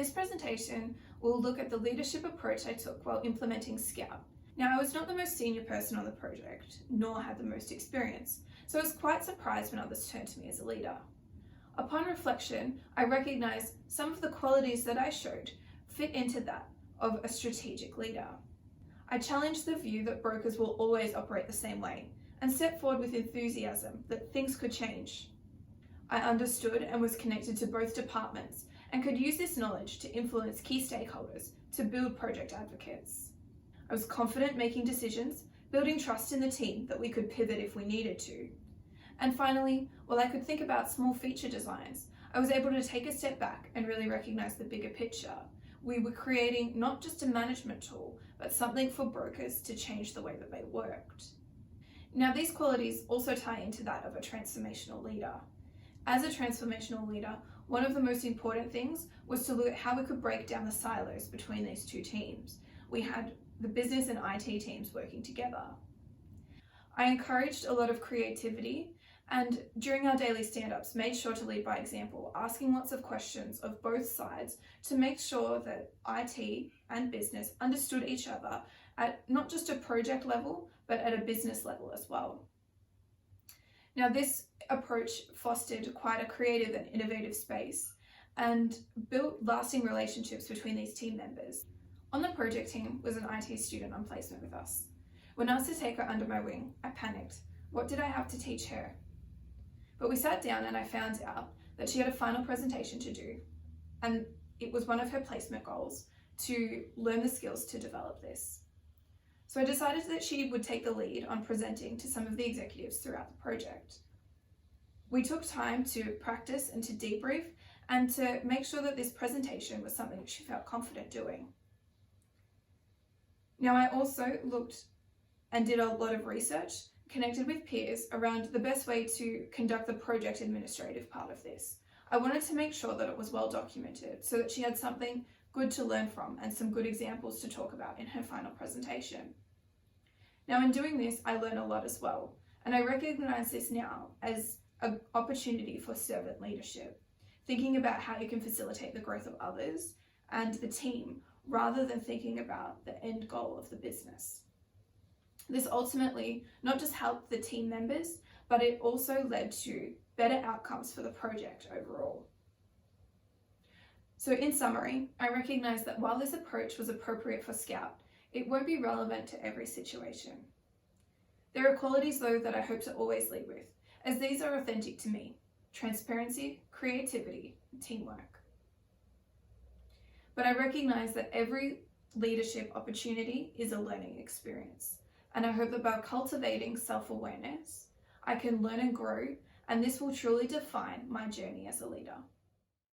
This presentation will look at the leadership approach I took while implementing Scout. Now, I was not the most senior person on the project, nor had the most experience, so I was quite surprised when others turned to me as a leader. Upon reflection, I recognized some of the qualities that I showed fit into that of a strategic leader. I challenged the view that brokers will always operate the same way and set forward with enthusiasm that things could change. I understood and was connected to both departments and could use this knowledge to influence key stakeholders to build project advocates. I was confident making decisions, building trust in the team that we could pivot if we needed to. And finally, while I could think about small feature designs, I was able to take a step back and really recognize the bigger picture. We were creating not just a management tool, but something for brokers to change the way that they worked. Now, these qualities also tie into that of a transformational leader. As a transformational leader, one of the most important things was to look at how we could break down the silos between these two teams. We had the business and IT teams working together. I encouraged a lot of creativity, and during our daily stand-ups made sure to lead by example, asking lots of questions of both sides to make sure that IT and business understood each other at not just a project level, but at a business level as well. Now, this approach fostered quite a creative and innovative space and built lasting relationships between these team members. On the project team was an IT student on placement with us. When asked to take her under my wing, I panicked. What did I have to teach her? But we sat down and I found out that she had a final presentation to do, and it was one of her placement goals to learn the skills to develop this. So I decided that she would take the lead on presenting to some of the executives throughout the project. We took time to practice and to debrief and to make sure that this presentation was something that she felt confident doing. Now, I also looked and did a lot of research, connected with peers around the best way to conduct the project administrative part of this. I wanted to make sure that it was well documented so that she had something good to learn from and some good examples to talk about in her final presentation. Now, in doing this, I learned a lot as well, and I recognize this now as an opportunity for servant leadership, thinking about how you can facilitate the growth of others and the team rather than thinking about the end goal of the business. This ultimately not just helped the team members, but it also led to better outcomes for the project overall. So in summary, I recognize that while this approach was appropriate for Scout, it won't be relevant to every situation. There are qualities though that I hope to always lead with, as these are authentic to me: transparency, creativity, and teamwork. But I recognize that every leadership opportunity is a learning experience. And I hope that by cultivating self-awareness, I can learn and grow, and this will truly define my journey as a leader.